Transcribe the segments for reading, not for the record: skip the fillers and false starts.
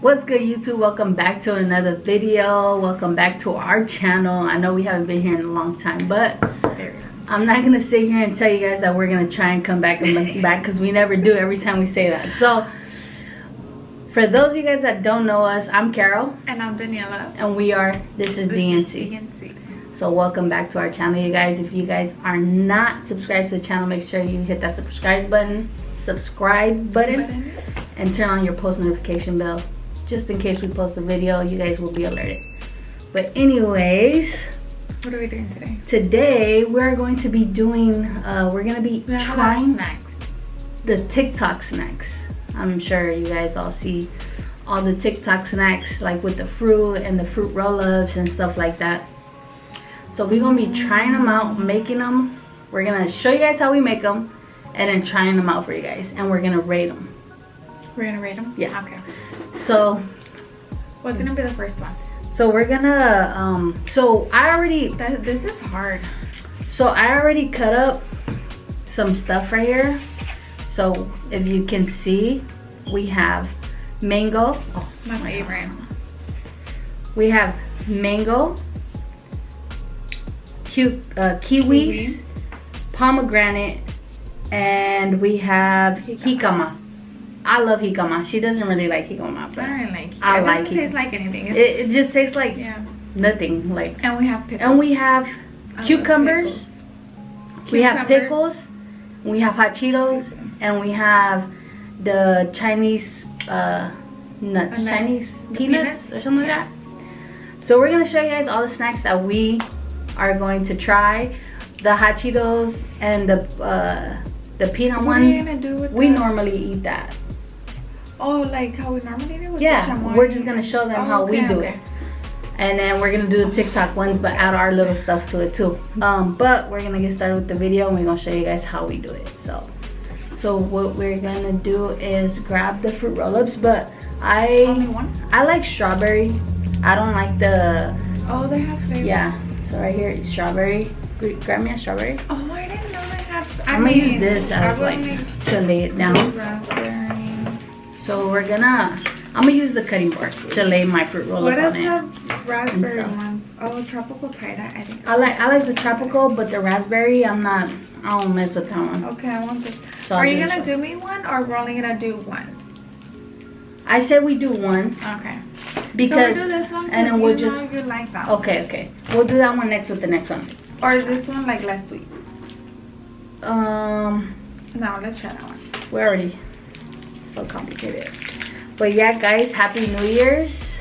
What's good, YouTube? Welcome back to another video. Welcome back to our channel. I know we haven't been here in a long time, but I'm not gonna sit here and tell you guys that we're gonna try and come back because we never do every time we say that. So for those of you guys that don't know us, I'm Carol and I'm Daniela, and this is DNC. So welcome back to our channel, you guys. If you guys are not subscribed to the channel, make sure you hit that subscribe button and turn on your post notification bell, just in case we post a video. You guys will be alerted. But anyways, what are we doing today? Today we're going to be doing trying snacks, the TikTok snacks. I'm sure you guys all see all the TikTok snacks, like with the fruit and the fruit roll-ups and stuff like that. So we're gonna be trying them out, making them. We're gonna show you guys how we make them and then trying them out for you guys, and we're gonna rate them. We're gonna rate them? Yeah. Okay. So what's gonna be the first one? So we're gonna this is hard. So I already cut up some stuff right here. So if you can see, we have mango. Oh, my favorite. We have mango, kiwis, pomegranate, and we have jicama. I love jicama. She doesn't really like jicama, but I don't like it. I like it. It doesn't taste like anything. It just tastes like nothing. And we have pickles. And we have cucumbers. We have pickles. We have hot Cheetos, and we have the Chinese nuts, Chinese peanuts or something like that. So we're gonna show you guys all the snacks that we are going to try. The hot Cheetos and the peanut one. What are you gonna do with we that? normally eat that. Oh, like how we normally do with the chamoy? We're just gonna show them how we do it. And then we're gonna do the TikTok ones, but add our little stuff to it too. But we're gonna get started with the video, and we're gonna show you guys how we do it. So what we're gonna do is grab the fruit roll-ups, but Only one? I like strawberry. I don't like the. Oh, they have flavors. Yeah. So right here is strawberry. Grab me a strawberry. Oh, I didn't know they have. I'm gonna use this as like to lay it down. Raspberry. So I'm gonna use the cutting board to lay my fruit roll up on it. What is the raspberry one? Oh, tropical tie-dye. I think. I like the tropical, but the raspberry, I don't mess with that one. Okay, I want this. So are you gonna do me one, or we're only gonna do one? I said we do one. Okay. Because can we do this one? And then we'll just. You like that. Okay. We'll do that one next with the next one. Or is this one like less sweet? No, let's try that one. We're already so complicated. But yeah, guys, Happy New Year's.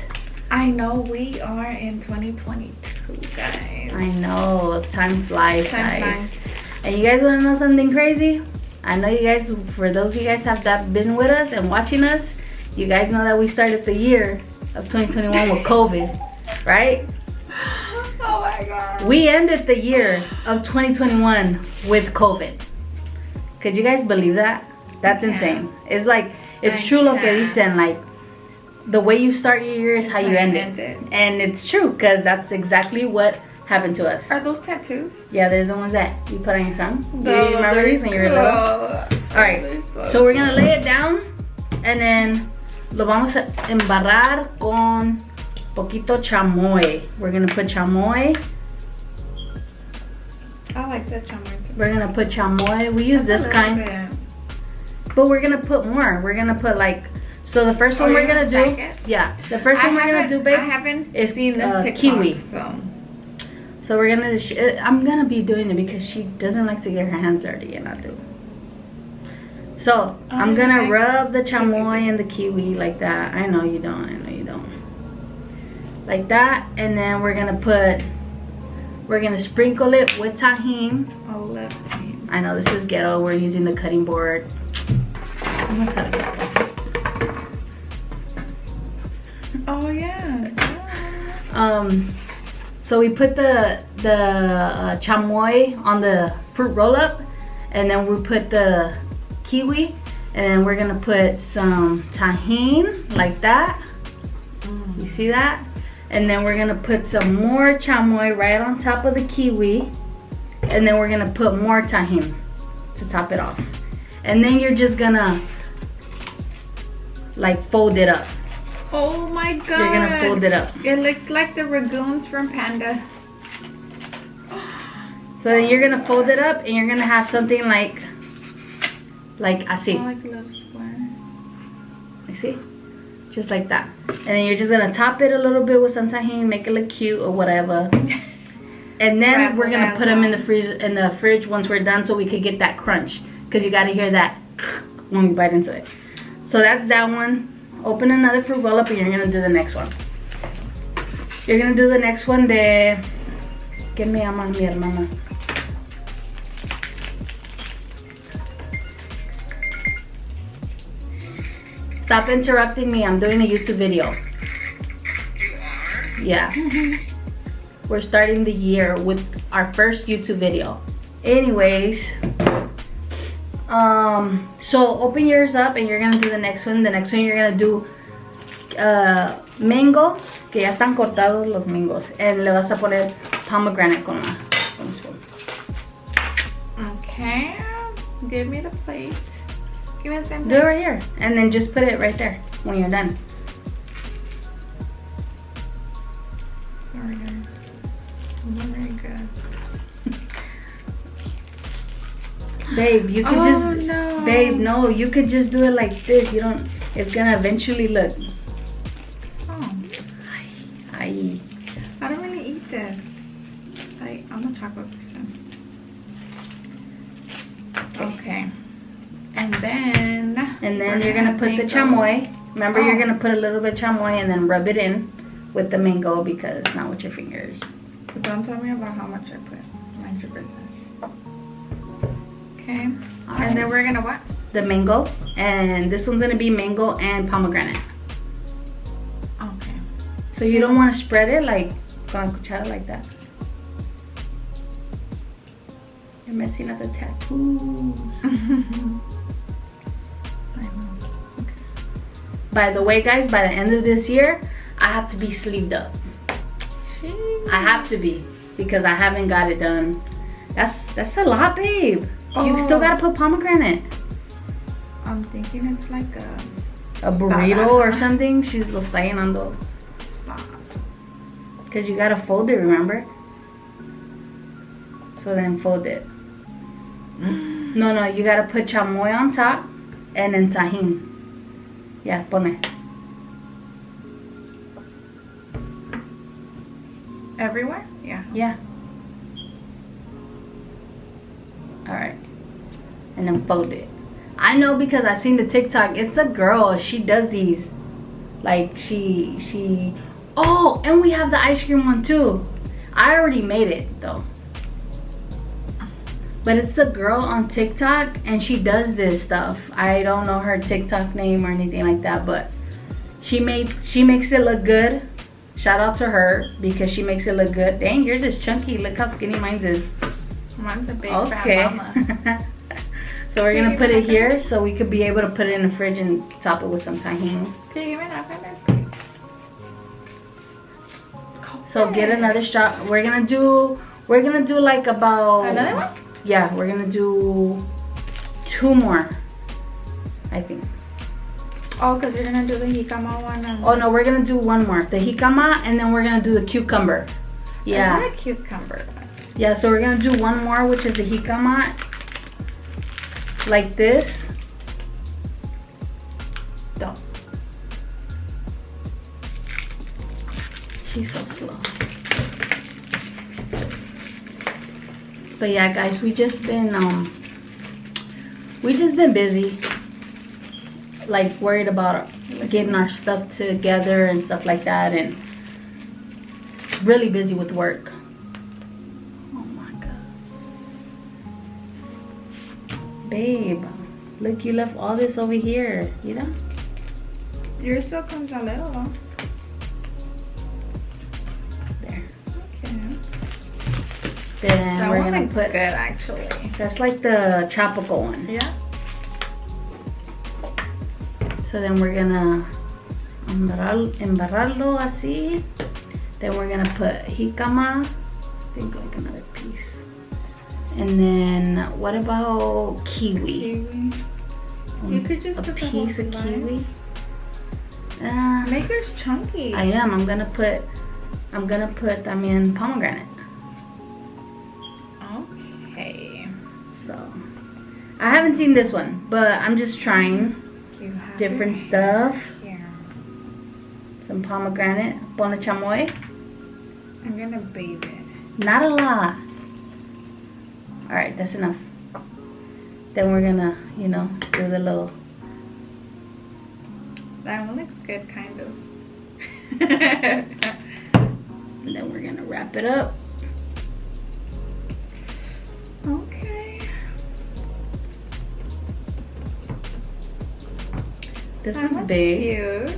I know we are in 2022, guys. I know, time flies, Time guys. flies. And you guys want to know something crazy? I know you guys, for those of you guys that been with us and watching us, you guys know that we started the year of 2021 with COVID, right? Oh my God. We ended the year of 2021 with COVID. Could you guys believe that? That's insane. It's like, it's true lo que dicen, like, the way you start your year is how you end it. And it's true, because that's exactly what happened to us. Are those tattoos? Yeah, they're the ones that you put on your son. Do Those you remember these when you were little? Alright, so we're gonna lay it down, and then lo vamos a embarrar con poquito chamoy. We're gonna put chamoy. I like the chamoy too. We're gonna put chamoy. We use this kind. But we're gonna put more. We're gonna put like, so the first one we're gonna do, the first one we're gonna do, babe, I haven't is seen this TikTok, kiwi. So we're gonna, I'm gonna be doing it because she doesn't like to get her hands dirty, and I do. So I'm gonna rub the chamoy and the kiwi like that. I know you don't. Like that, and then we're gonna sprinkle it with tahini. Olive. I know this is ghetto. We're using the cutting board. I'm excited. Oh yeah. So we put the chamoy on the fruit roll-up, and then we put the kiwi, and then we're gonna put some tahini like that. You see that? And then we're gonna put some more chamoy right on top of the kiwi, and then we're gonna put more tahini to top it off. And then you're just gonna like fold it up. Oh my god. You're gonna fold it up. It looks like the Ragoons from Panda. So then you're gonna fold it up and you're gonna have something like así. Oh, like a little square. You see? Just like that. And then you're just gonna top it a little bit with some tahini, make it look cute or whatever. And then we're gonna put them in the fridge once we're done so we could get that crunch. Because you gotta hear that when we bite into it. So that's that one. Open another fruit roll up and you're gonna do the next one. You're gonna do the next one de... ¿Qué me llama mi hermana? Stop interrupting me. I'm doing a YouTube video. You are? Yeah. We're starting the year with our first YouTube video. Anyways, so open yours up and you're gonna do the next one. The next one you're gonna do mango, que ya están cortados los mangos. And le vas a poner pomegranate con la spoon. Okay. Give me the plate. Give me the same Do it plate. right here. And then just put it right there when you're done. Very nice. Very good. Babe, you could Oh, just... no. Babe, no, you could just do it like this. You don't... It's gonna eventually look... Oh, Ay. I don't really eat this. I'm a chocolate person. Okay. And then You're gonna put the chamoy. Remember, you're gonna put a little bit of chamoy and then rub it in with the mango because not with your fingers. But don't tell me about how much I put. Mind your business. Okay. And then we're gonna what? The mango, and this one's gonna be mango and pomegranate. Okay. So you don't want to spread it like con la cuchara like that. You're messing up the tattoos. By the way, guys, by the end of this year, I have to be sleeved up. I have to be because I haven't got it done. That's a lot, babe. You still gotta put pomegranate. I'm thinking it's like A burrito or something. She's lo está llenando. Stop. Because you gotta fold it, remember? So then fold it. No, you gotta put chamoy on top and then tajín. Yeah, pone. Everywhere? Yeah. Yeah. Alright. And then fold it. I know because I seen the TikTok. It's a girl. She does these. Like she oh, and we have the ice cream one too. I already made it though. But it's the girl on TikTok and she does this stuff. I don't know her TikTok name or anything like that, but she makes it look good. Shout out to her because she makes it look good. Dang, yours is chunky. Look how skinny mine is. Mine's a big Okay. fat mama. So we're gonna put it here so we could be able to put it in the fridge and top it with some tahini. Can you give me an apple? So get another shot. We're gonna do like about Another one? Yeah, we're gonna do 2 more, I think. Oh, because you're gonna do the jicama one. Oh no, we're gonna do 1 more. The jicama and then we're gonna do the cucumber. Yeah. It's not a cucumber. Yeah, so we're gonna do 1 more, which is the jicama. Like this. Don't. She's so slow. But yeah, guys, we just been busy, like worried about getting our stuff together and stuff like that, and really busy with work. Oh my god, babe, look, you left all this over here, you know? Yours still comes a little though. There. Okay. Then That we're one gonna looks put. good actually. That's like the tropical one. Yeah. So then we're gonna embarrarlo así. Then we're gonna put jicama. I think like another piece. And then what about kiwi? Kiwi. You could just a put the whole piece of slice. kiwi. Make yours chunky. I am. I'm gonna put también pomegranate. Okay. So I haven't seen this one, but I'm just trying You have different your stuff. here. Some pomegranate, bon chamoy. I'm gonna bathe it. Not a lot. All right, that's enough. Then we're gonna, you know, do the little. That one looks good, kind of. And then we're gonna wrap it up. Okay. This That one's one's big. cute.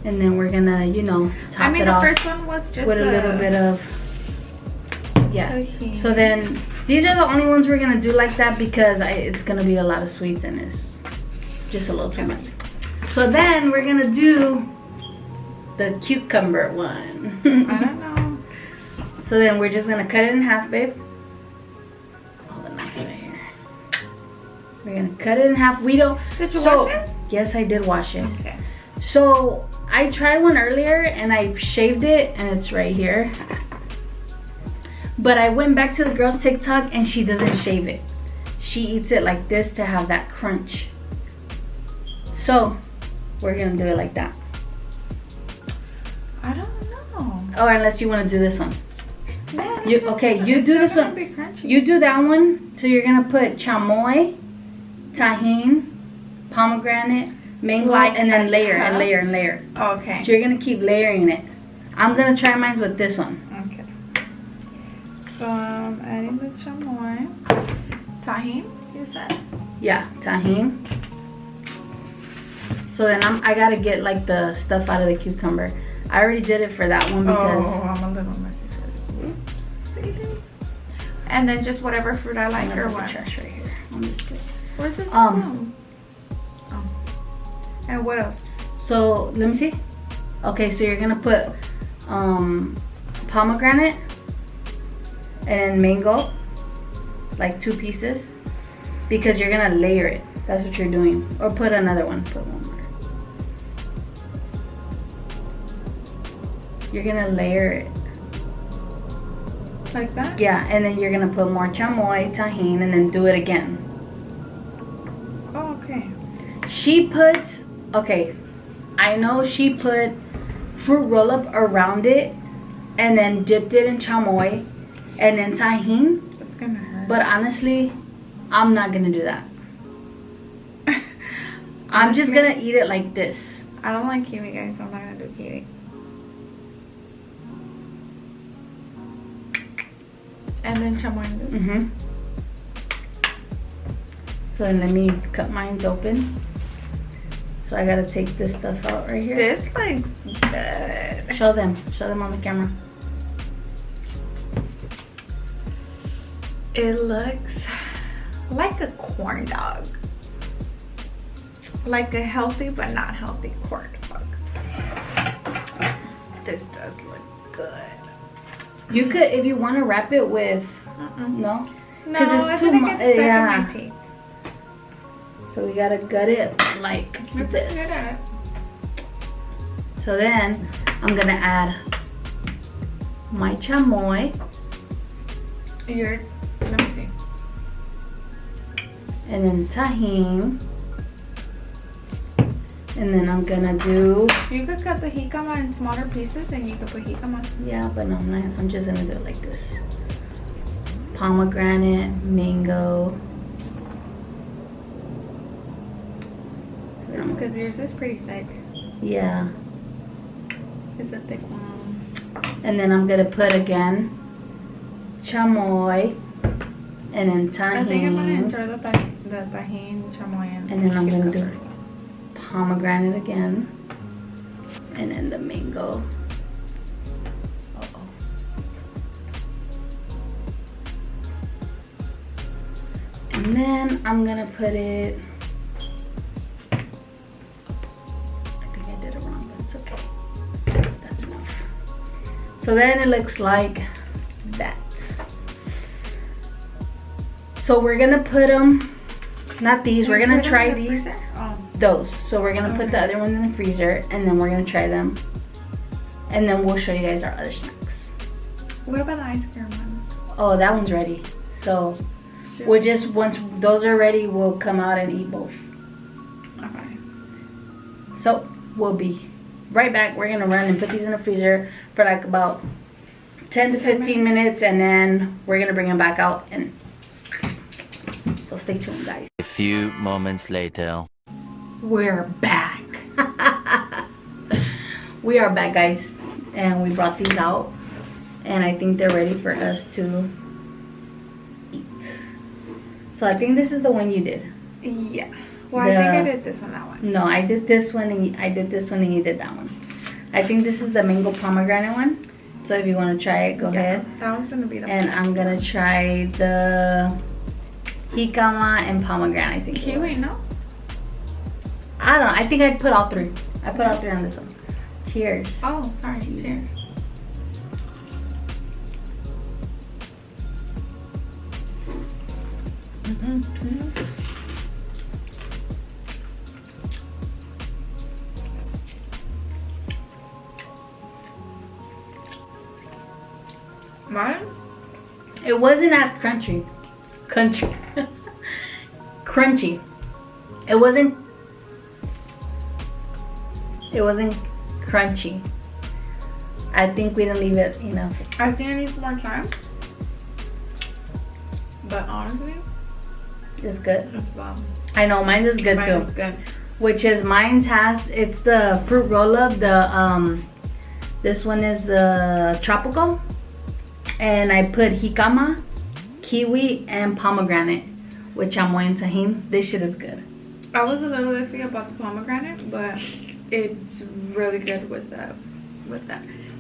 And then we're gonna, you know, top I mean, it the off first one was just with a little bit of. Yeah. tahini. So then, these are the only ones we're gonna do like that because it's gonna be a lot of sweets in this. Just a little too much. So then we're gonna do the cucumber one. I don't know. So then we're just gonna cut it in half, babe. Hold the knife right here. We're gonna cut it in half. We don't. Did you wash this? Yes, I did wash it. Okay. So I tried one earlier and I shaved it and it's right here. But I went back to the girl's TikTok and she doesn't shave it. She eats it like this to have that crunch. So we're gonna do it like that. I don't know. Or unless you wanna do this one. Man, You- it's just- okay, you it's do still this gonna one. be crunchy. You do that one. So you're gonna put chamoy, tahini, pomegranate, mango, Like and then a layer and cup? layer and layer. Okay. So you're gonna keep layering it. I'm gonna try mine with this one. Okay. So I'm adding the chamoy. Tahini, you said? Yeah, tahini. So then I gotta get like the stuff out of the cucumber. I already did it for that one because I'm a little messy. Oopsie. And then just whatever fruit I I'm like gonna or put the what? trash right here. I'm just kidding. Where's this Um, spoon? Oh. And what else? So let me see. Okay, so you're gonna put pomegranate and mango, like 2 pieces, because you're gonna layer it. That's what you're doing. Or put another one. Put one more. You're gonna layer it. Like that? Yeah, and then you're gonna put more chamoy, tahini, and then do it again. Oh, okay. She puts, okay, I know she put fruit roll up around it and then dipped it in chamoy and then tahini. That's gonna hurt. But honestly, I'm not gonna do that. I'm just gonna eat it like this. I don't like kiwi, guys, so I'm not gonna do kiwi. And then chamoy in this. Mm-hmm. So then let me cut mine open. So I gotta take this stuff out right here. This looks good. Show them on the camera. It looks like a corn dog. Like a healthy but not healthy corn dog. This does look good. You could, if you want to wrap it with, no? No, 'Cause it's I too think mu- it gets stuck yeah. in my teeth. So we gotta gut it like You're pretty good this. at it. So then I'm gonna add my chamoy Let me see. and then tahini. And then I'm gonna do, You could cut the jicama in smaller pieces and you could put jicama. yeah, but no, I'm just gonna do it like this. Pomegranate, mango. It's because yours is pretty thick. Yeah. It's a thick one. And then I'm gonna put again chamoy and then I think I'm gonna tahini. enjoy the tahini, chamoy, and And then I'm gonna do cucumber. pomegranate again. And then the mango. Uh-oh. And then I'm gonna put it, I think I did it wrong, but it's okay. That's enough. So then it looks like that. So we're gonna put them, not these, we're gonna Put it in try the these. freezer? Oh. those. So we're gonna put the other ones in the freezer, and then we're gonna try them, and then we'll show you guys our other snacks. What about the ice cream one? Oh, that one's ready. So we'll just, once those are ready, we'll come out and eat both. Okay. So we'll be right back. We're gonna run and put these in the freezer for like about 10 to 15 minutes, and then we're gonna bring them back out. And so stay tuned, guys. A few moments later. We're back. We are back, guys, and we brought these out, and I think they're ready for us to eat. So I think this is the one you did. Yeah. Well, I think I did this on that one. No, I did this one, and I did this one, and you did that one. I think this is the mango pomegranate one. So if you want to try it, go ahead. That one's gonna be the And best. I'm gonna try the jicama and pomegranate. I think. Kiwi, no? I don't know. I think I put all three. I put all three on this one. Cheers. Oh, sorry. Cheers. Mine? It wasn't as crunchy. Crunchy. It wasn't crunchy. I think we didn't leave it enough. I think it needs more time. But honestly, It's good. it's bomb. I know mine is good Mine too. is good. Which is it's the fruit roll up. This one is the tropical, and I put jicama, kiwi, and pomegranate with chamoy and tahini. This shit is good. I was a little iffy about the pomegranate, but it's really good with that.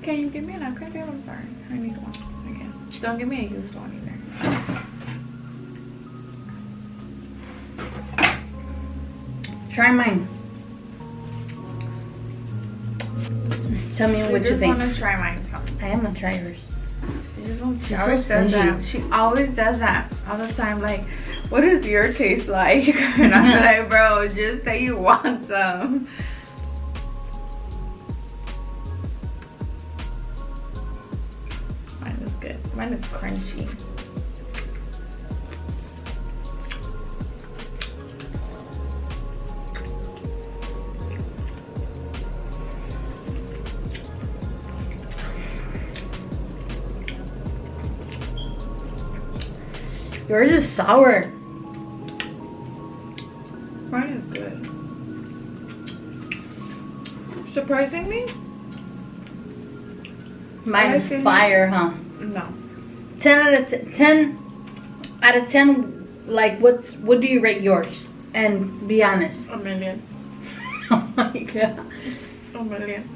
Can you give me a napkin, babe? I'm sorry. I need one again. Don't give me a used one either. Try mine. Tell me what you think. I just want to try mine, so. I am gonna try yours. She You're always so does stingy. that. She always does that all the time. Like, what does your taste like? And I'm like, bro, just say you want some. Mine is good. Mine is crunchy. Yours is sour. Mine is good. Surprisingly, Mine is think- fire, huh? no. 10 out of 10. Like, what do you rate yours? And be honest. A million. Oh my god. A million.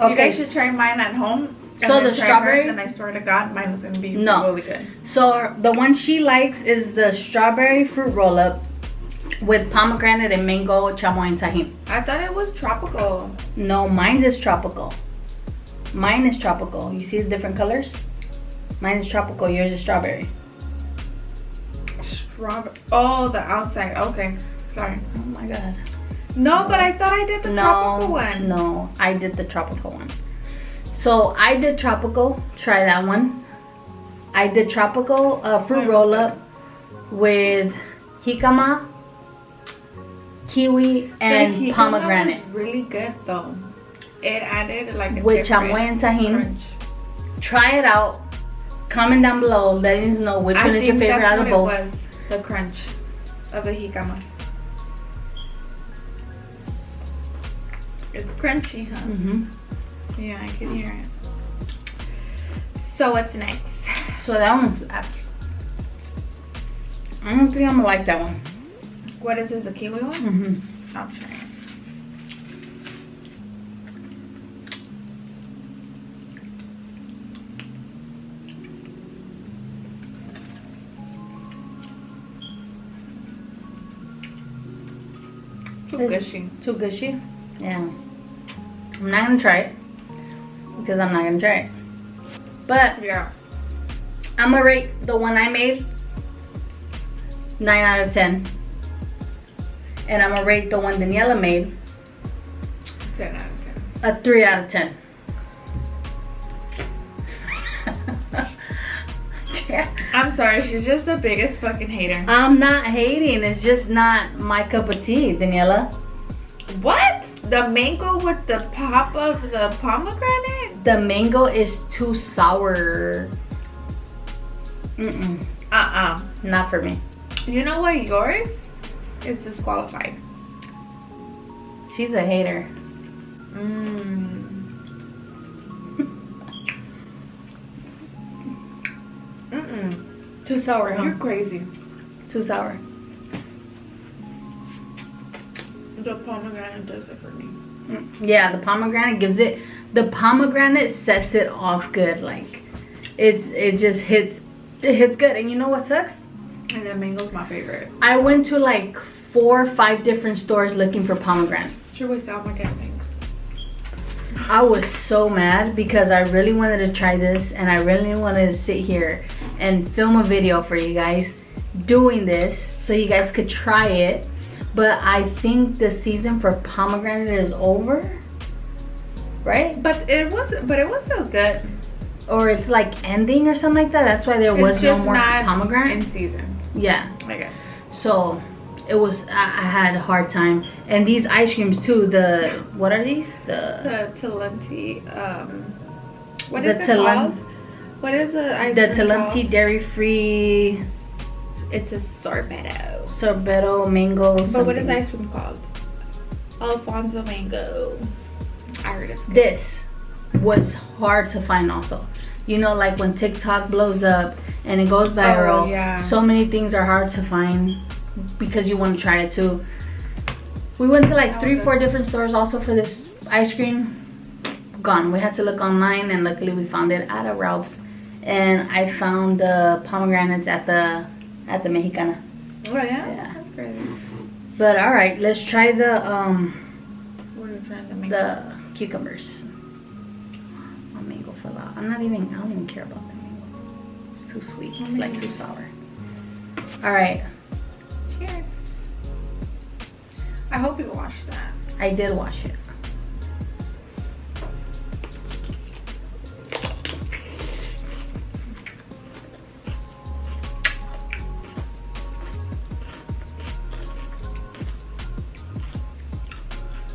Okay. You guys should try mine at home. and So then the try strawberry? hers, and I swear to God, mine is gonna be No. really good. So the one she likes is the strawberry fruit roll up with pomegranate and mango, chamoy, and tahini. I thought it was tropical. No, mine is tropical. Mine is tropical. You see the different colors? Mine is tropical. Yours is strawberry. Strawberry. Oh, the outside. Okay. Sorry. Oh my god. No, but I thought I did the tropical one. No, I did the tropical one. So I did tropical. Try that one. I did tropical fruit Mine was roll up with jicama, kiwi, The and jicama pomegranate. was really good though. It added like a With different chamoy and tahini. crunch. Try it out. Comment down below, letting us know which one is your favorite out of both. It was the crunch of the jicama. It's crunchy, huh? Mhm. Yeah, I can hear it. So what's next? So that one's. I don't think I'm gonna like that one. What is this, a kiwi one? Mhm. I'll try it. Too gushy. Too gushy? Yeah. I'm not gonna try it because I'm not gonna try it. But Yeah. I'm gonna rate the one I made 9 out of 10. And I'm gonna rate the one Daniela made 10 out of 10. a 3 out of 10. Yeah. I'm sorry, she's just the biggest fucking hater. I'm not hating. It's just not my cup of tea, Daniela. What? The mango with the pop of the pomegranate? The mango is too sour. Mm-mm. Not for me. You know what? Yours is disqualified. She's a hater. Too sour, huh? You're crazy. Too sour. The pomegranate does it for me. Yeah, the pomegranate gives it. The pomegranate sets it off good. Like, it just hits. It hits good. And you know what sucks? And then mango's my favorite. I went to like 4 or 5 different stores looking for pomegranate. Should we sell my guest thing? I was so mad because I really wanted to try this and I really wanted to sit here and film a video for you guys doing this so you guys could try it. But I think the season for pomegranate is over, right? But it was still good. Or it's like ending or something like that. That's why there was It's no just more not pomegranate. in season, Yeah. I guess. So it was, I had a hard time. And these ice creams too, what are these? The Talenti, what The is it called? What is the ice The cream Talenti called? dairy-free It's a sorbetto. sorbetto mango But what is something. ice cream called? Alfonso mango. I heard it's good. This was hard to find also. You know, like when TikTok blows up and it goes viral, yeah. so many things are hard to find because you want to try it too. We went to like 3-4 different stores also for this ice cream. Gone. We had to look online and luckily we found it at a Ralph's. And I found the pomegranates at the Mexicana. Oh yeah? Yeah. That's crazy. But all right, let's try the What are you trying to make? the cucumbers. My mango fell out. I don't even care about the mango. It's too sweet, like too sour. All right, Cheers. I hope you washed that. I did wash it.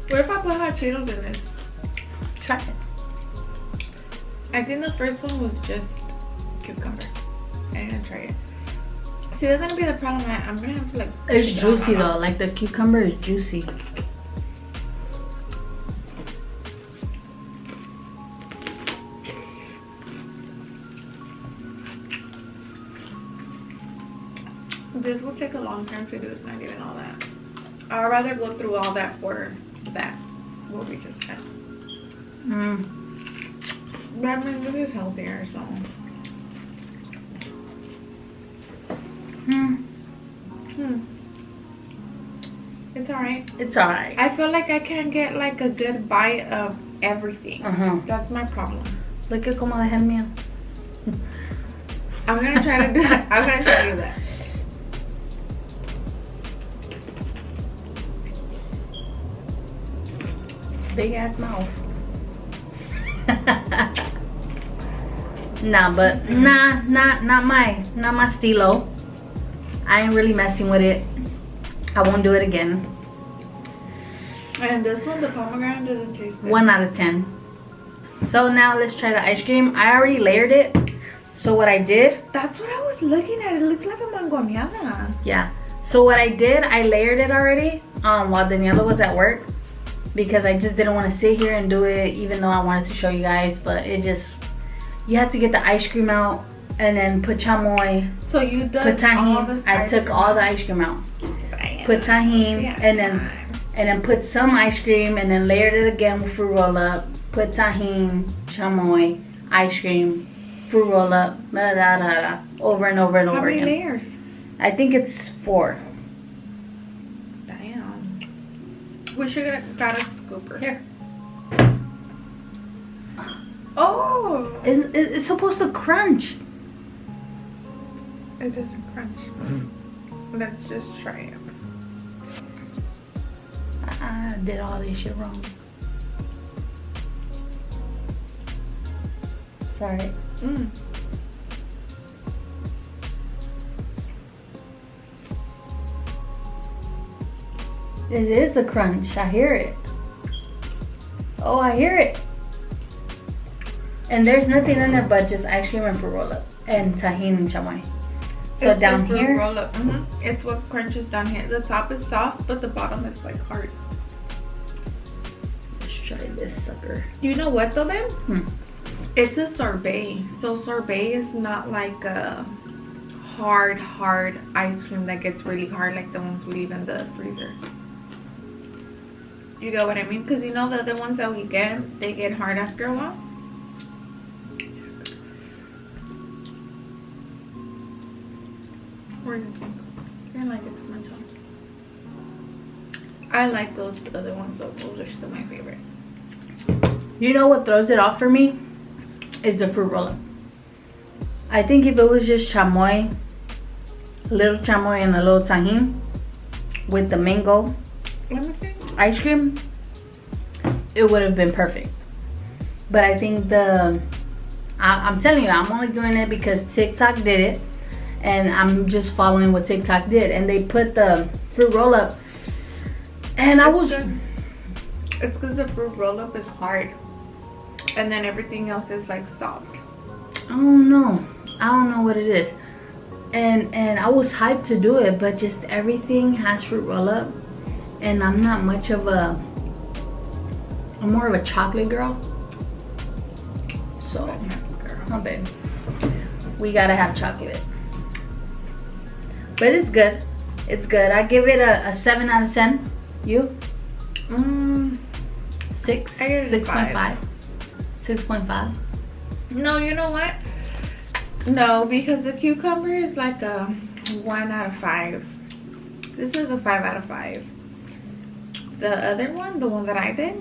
What if I put hot Cheetos in this? Try it. I think the first one was just cucumber. I didn't try it. See, that's gonna be the problem. I'm gonna have to like. It's take it out of juicy my mouth. though. Like the cucumber is juicy. This will take a long time to do. It's not even all that. I'd rather go through all that for that. What we just had. But I mean, this is healthier, so. It's alright. It's alright. I feel like I can't get like a good bite of everything. That's my problem. Look at como dejé el mío. I'm gonna try to do that. I'm gonna try to do that. Big ass mouth. Nah, but not my stilo. I ain't really messing with it. I won't do it again. And this one, the pomegranate, doesn't taste good. 1 out of 10. So now let's try the ice cream. I already layered it. So what I did, That's what I was looking at. It looks like a mangoneada. yeah. So what I did, I layered it already while Daniela was at work. Because I just didn't want to sit here and do it even though I wanted to show you guys. But it just, you have to get the ice cream out and then put chamoy, So you done put all tahini. this I ice took cream all the out? ice cream out. Damn. Put tahini She had and time. then put some ice cream and then layered it again with fruit roll up. Put tahini, chamoy, ice cream, fruit roll up, da da da da, over and over and How over many again. layers? I think it's 4. Damn. We should have got a scooper. Here. Oh! It's supposed to crunch. It doesn't crunch. Let's just try it. I did all this shit wrong. Sorry. Mm. It is a crunch. I hear it. Oh, I hear it. And there's nothing in there but just ice cream and fruit roll up and tahini and chamoy. So It's down a fruit here, roll up. It's what crunches down here. The top is soft, but the bottom is like hard. let's try this sucker. You know what though, babe? It's a sorbet. So sorbet is not like a hard ice cream that gets really hard like the ones we leave in the freezer. You get what I mean? Because you know the other ones that we get, they get hard after a while. What do you think? I like it too much. I like those other ones though. Those are still my favorite. You know what throws it off for me? Is the fruit roll up. I think if it was just chamoy, a little chamoy and a little tahini with the mango Let me see. ice cream, it would have been perfect. But I think I'm telling you, I'm only doing it because TikTok did it, and I'm just following what TikTok did, and they put the fruit roll up, and It's because the fruit roll up is hard, and then everything else is like soft. I don't know what it is, and I was hyped to do it, but just everything has fruit roll up, and I'm not much of I'm more of a chocolate girl. So, oh babe, we gotta have chocolate. But it's good. It's good. I give it a 7 out of 10. You? 6? I give it a 6.5. 6.5. No, you know what? No, because the cucumber is like a 1 out of 5. This is a 5 out of 5. The other one, the one that I did,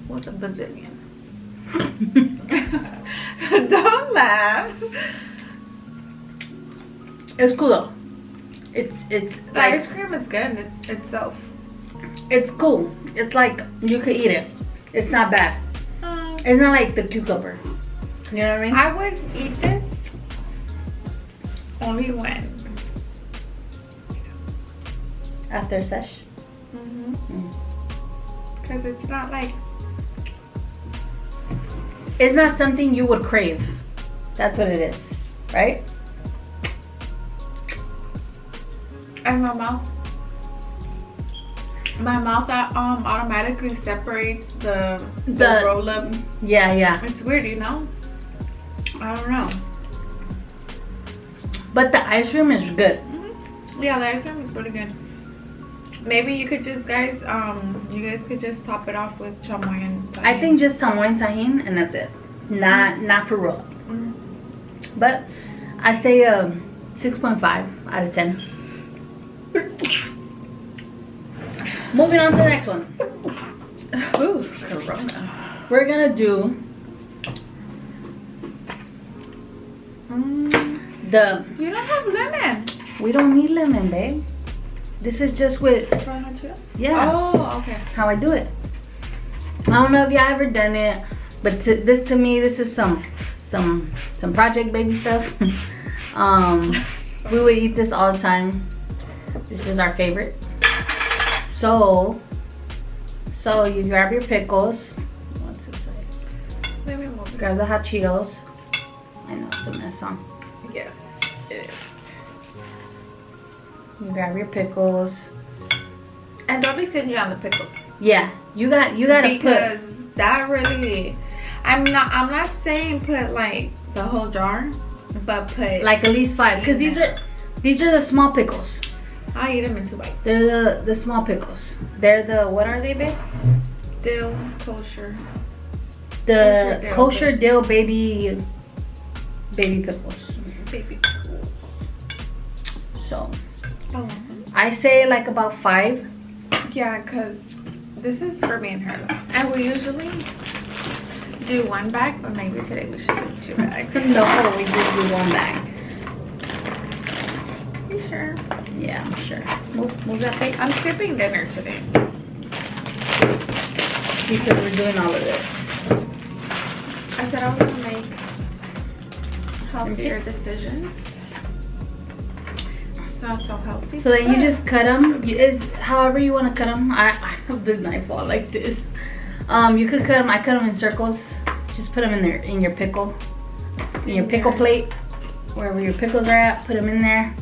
was a bazillion. Don't laugh. It's cool though. It's The like, ice cream is good itself. it's cool. It's like you could eat it. It's not bad. It's not like the cucumber. You know what I mean? I would eat this only when. After sesh. Because it's not like. It's not something you would crave. That's what it is, right? And my mouth that automatically separates the roll up. Yeah. It's weird, you know. I don't know. But the ice cream is good. Yeah, the ice cream is really good. Maybe you could just you guys could just top it off with chamoy and tahini. I think just chamoy and tahini, and that's it. Not for roll. But I say 6.5 out of 10. Moving on to the next one. Ooh, Corona. We're gonna do You don't have lemon. we don't need lemon, babe. This is just with, yeah, Oh, okay. how I do it. I don't know if y'all ever done it, but to me, this is some Project Baby stuff. We would eat this all the time. This is our favorite. So you grab your pickles. What's it say? Let me move this. Grab the hot Cheetos. I know it's a mess, huh? Yes, it is. You grab your pickles. And don't be stingy on the pickles. Yeah, you gotta because that really. I'm not saying put like the whole jar, but put like at least 5, because these are the small pickles. I eat them in 2 bites. They're the small pickles. They're the, what are they, babe? Dill kosher. The Kosher kosher dill baby pickles. Baby. So Oh. I say like about 5. Yeah, cause this is for me and her, and we usually do 1 bag, but maybe today we should do 2 bags. No, we just do 1 bag. You sure? Yeah, I'm sure. Move that, babe. I'm skipping dinner today. because we're doing all of this. I said I was gonna make healthier decisions. It's not so healthy. So then you just cut them. Is however you want to cut them. I have the knife all like this. You could cut them. I cut them in circles. Just put them in there in your pickle, in your pickle plate, wherever your pickles are at. Put them in there.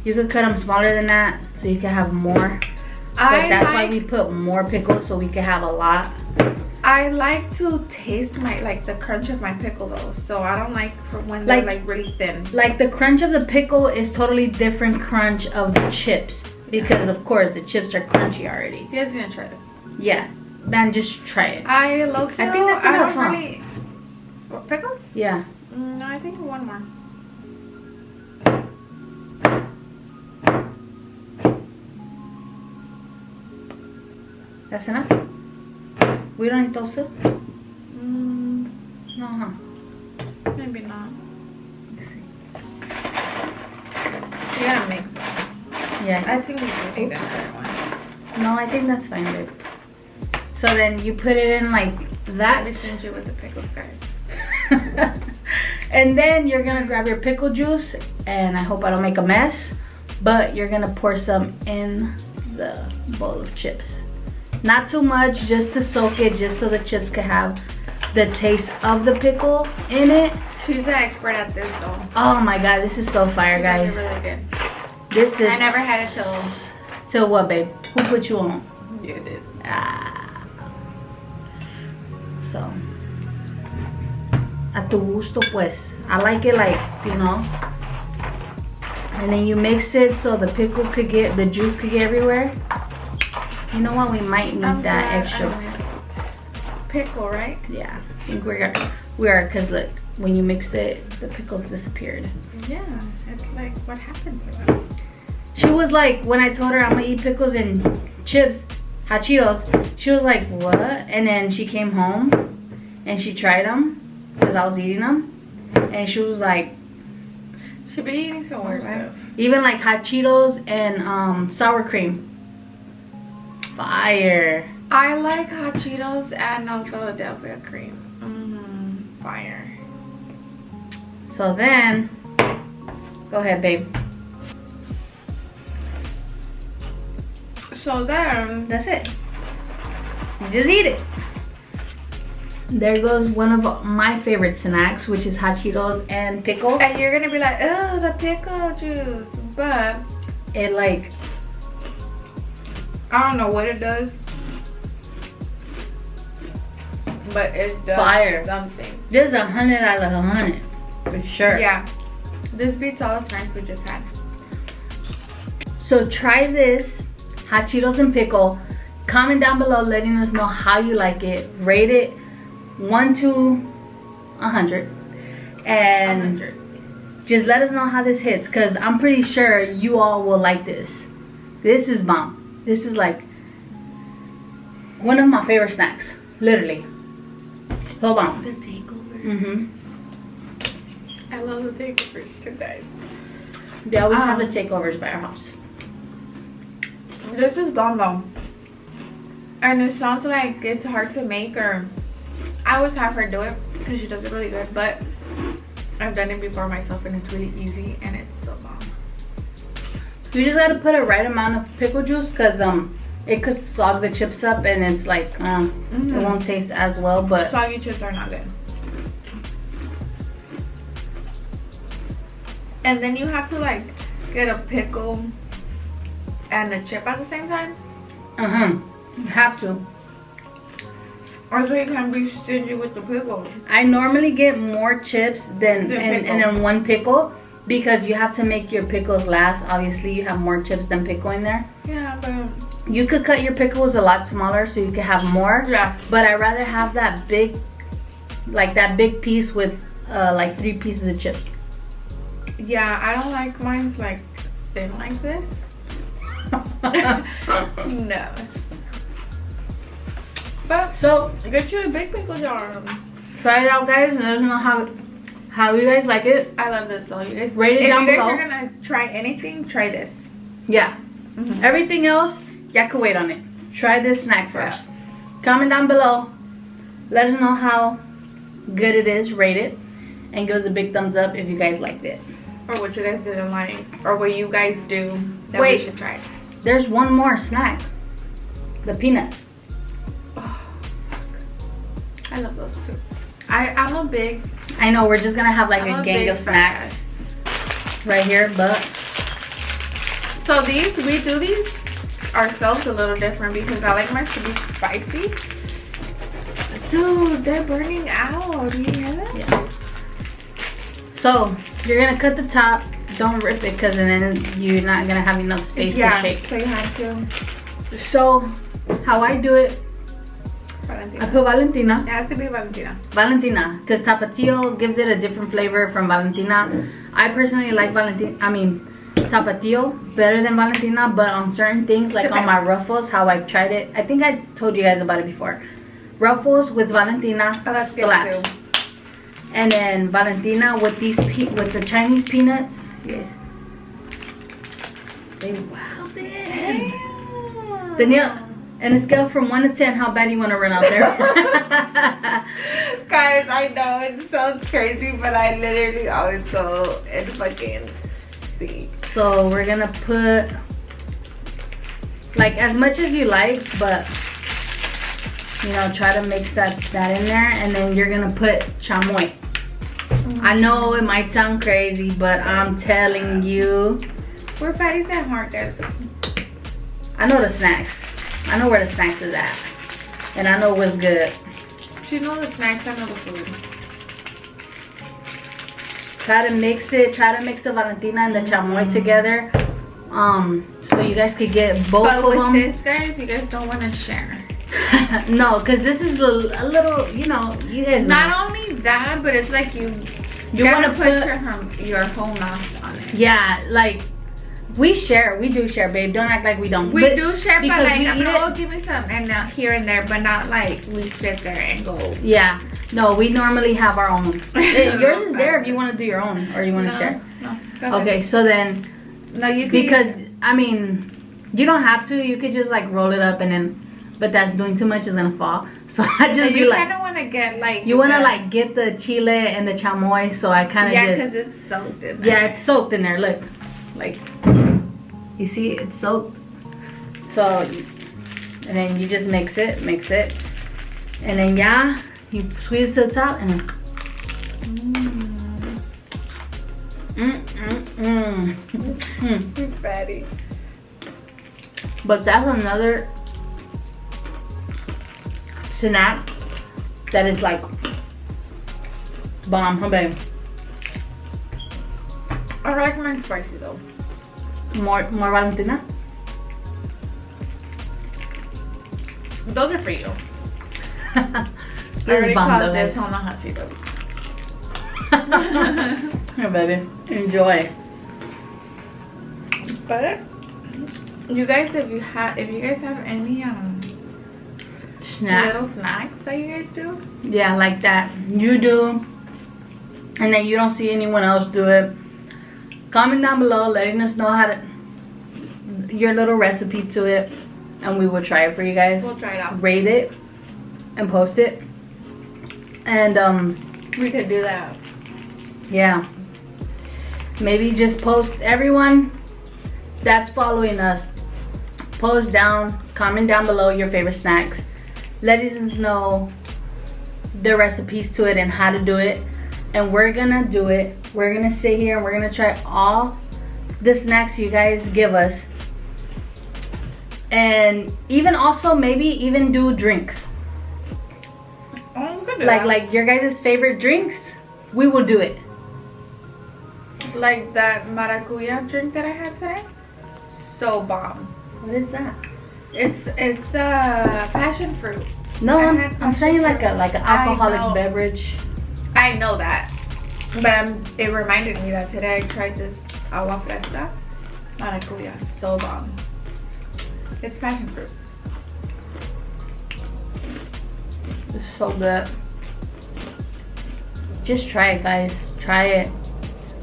You could cut them smaller than that, so you can have more. But that's why we put more pickles, so we can have a lot. I like to taste the crunch of my pickle though, so I don't like for when they're like really thin. Like the crunch of the pickle is totally different crunch of the chips, because of course the chips are crunchy already. You guys gonna try this? Yeah, man, just try it. I think that's enough, huh? What, pickles? Yeah. No, I think one more. That's enough? We don't need those soup? No, huh? Maybe not. You gotta mix it. Yeah. I think we can take that other one. No, I think that's fine, babe. So then you put it in like that. Let me send you with the pickles, guys. And then you're gonna grab your pickle juice, and I hope I don't make a mess, but you're gonna pour some in the bowl of chips. Not too much, just to soak it, just so the chips can have the taste of the pickle in it. She's an expert at this though. Oh my god, this is so fire, She guys. does it really good. This is. I never had it till what, babe? Who put you on? you did. Ah. So, a tu gusto, pues. I like it like, you know. And then you mix it so the pickle could get, the juice could get everywhere. You know what? We might need that extra. Pickle, right? Yeah, I think we are, because look, when you mixed it, the pickles disappeared. Yeah, it's like what happened to them. She was like, when I told her I'm gonna eat pickles and chips, hot Cheetos, she was like, what? And then she came home and she tried them because I was eating them, and she was like, Should be eating some more stuff. even like hot Cheetos and sour cream. Fire. I like hot Cheetos and Philadelphia cream. Fire. So then, go ahead, babe. So then, That's it. You just eat it. There goes one of my favorite snacks, which is hot Cheetos and pickle. and you're gonna be like, oh, the pickle juice, but It like, I don't know what it does, but it does Fire. something. there's 100 out of 100 for sure. Yeah, this beats all the snacks we just had. So try this hot Cheetos and pickle. Comment down below letting us know how you like it. Rate it 1 to 100, and 100. just let us know how this hits, because I'm pretty sure you all will like this. This is bomb. This is like one of my favorite snacks, literally. So bomb. The takeover. Mm-hmm. I love the takeovers too, guys. They always have the takeovers by our house. This is bomb though. And it sounds like it's hard to make, or I always have her do it because she does it really good, but I've done it before myself and it's really easy and it's so bomb. You just gotta put a right amount of pickle juice, because it could sog the chips up, and it's like it won't taste as well. But Soggy chips are not good. And then you have to like get a pickle and a chip at the same time, you have to. or so you can be stingy with the pickle. I normally get more chips than The and pickle. then one pickle, because you have to make your pickles last. Obviously, you have more chips than pickle in there. Yeah, but You could cut your pickles a lot smaller so you could have more. yeah. But I'd rather have that big, like that big piece with like 3 pieces of chips. Yeah, I don't like mine's like thin like this. No. But So get you a big pickle jar. try it out, guys, and let us know how you guys like it. I love this though. You guys Rate it if down you guys below. are gonna try anything, try this. Yeah. Everything else, y'all can wait on it. Try this snack first. comment down below. Let us know how good it is. Rate it. And give us a big thumbs up if you guys liked it. Or what you guys didn't like. Or what you guys do that Wait. we should try. There's one more snack. The peanuts. I love those too. I'm a big... I know, we're just gonna have like I'm a gang big of snacks right here, but So we do these ourselves a little different because I like mine to be spicy. Dude, they're burning out. Do you hear that? yeah. So you're gonna cut the top. Don't rip it, because then you're not gonna have enough space to shake. So you have to. So how I do it, Valentina. I put Valentina. It has to be Valentina. Valentina, because Tapatio gives it a different flavor from Valentina. I personally like Tapatio better than Valentina, but on certain things, like on my Ruffles, how I've tried it, I think I told you guys about it before. Ruffles with Valentina that's good slaps. too. And then Valentina with with the Chinese peanuts, yes, they wowed it. Danielle, and a scale from 1 to 10, how bad you want to run out there? Guys, I know it sounds crazy, but I literally always go and fucking see. So we're gonna put like as much as you like, but you know, try to mix that in there, and then you're gonna put chamoy. I know it might sound crazy, but I'm telling you, We're fatties at heart, guys. I know the snacks. I know where the snacks is at, and I know what's good. Do you know the snacks? I know the food. Try to mix it. Try to mix the Valentina and the chamoy together, so you guys could get both But of with them. this, guys, you guys don't want to share. No, because this is a little, you know, you guys know. Not only that, but it's like you want gotta put your whole mouth on it. Yeah, like we do share, babe. Don't act like we don't. We But do share, but because like, we I'm eat like, oh, it. give me some, and now here and there, but not like we sit there and go. Yeah, no, we normally have our own. Yours is there if you want to do your own, or you want to share. No, go ahead. Okay, so then No, you can. because I mean, you don't have to. You could just like roll it up and then, but that's doing too much. It's gonna fall. So I just be you like, kind of want to get like. you want to like get the chile and the chamoy. So I kind of Yeah, just. because it's soaked in there. Yeah, it's soaked in there. Look, like, you see, it's soaked. So, and then you just mix it, and then yeah, you squeeze it to the top, and You're fatty. But that's another snack that is like bomb, huh, babe? I recommend spicy though. More Valentina. Those are for you. I This already is bomb, called though, this guys. on the hot Cheetos. Here, baby, enjoy. But you guys, if you guys have any Snack. little snacks that you guys do, Yeah, like that you do, and then you don't see anyone else do it, comment down below letting us know how to your little recipe to it, and we will try it for you guys. we'll try it out. Rate it and post it, and We could do that. yeah, maybe just post everyone that's following us, post down, comment down below your favorite snacks, let us know the recipes to it and how to do it, and we're gonna do it. We're gonna sit here and we're gonna try all the snacks you guys give us, and even also maybe even do drinks, Oh, we could do like your guys' favorite drinks. We will do it. like that maracuya drink that I had today. So bomb. What is that? It's passion fruit. No, I I'm had saying like an I alcoholic know. beverage. I know that, but it reminded me that today I tried this agua fresca maracuya. So bomb. It's passion fruit. It's so good. Just try it, guys. Try it.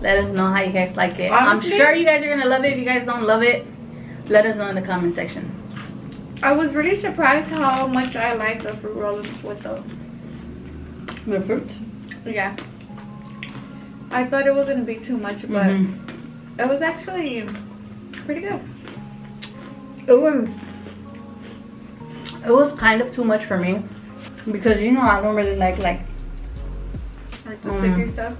Let us know how you guys like it. Honestly, I'm sure you guys are gonna love it. If you guys don't love it, let us know in the comment section. I was really surprised how much I like the fruit roll-ups with The fruit. yeah. I thought it was gonna be too much, but it was actually pretty good. It was kind of too much for me because you know I don't really like Like the sticky stuff.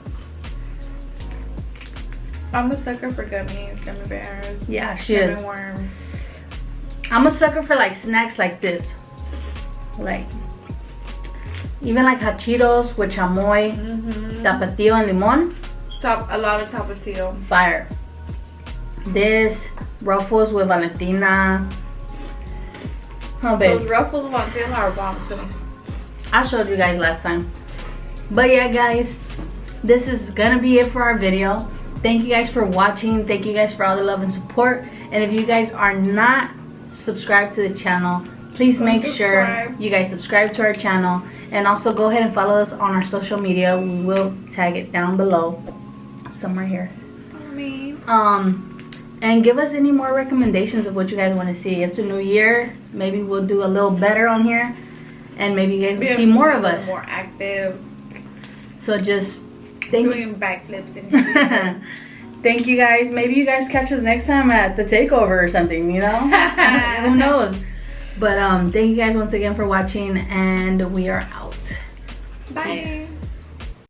I'm a sucker for gummies, gummy bears. Yeah, she gummy is. worms. I'm a sucker for like snacks like this, like even like hot Cheetos with chamoy, tapatio and limon. A lot of tapatio. Fire. This Ruffles with Valentina. Oh babe, Those Ruffles one feel are bomb too. I showed you guys last time. But yeah guys, this is gonna be it for our video. Thank you guys for watching. Thank you guys for all the love and support. And if you guys are not subscribed to the channel, please make sure you guys subscribe to our channel. And also go ahead and follow us on our social media. We will tag it down below. Somewhere here. Me. And give us any more recommendations of what you guys want to see. It's a new year. Maybe we'll do a little better on here. And maybe you guys will see more of us. More active. So just thank you. Doing backflips and Thank you guys. Maybe you guys catch us next time at the takeover or something, you know? Who knows? But thank you guys once again for watching, and we are out. Bye. Peace.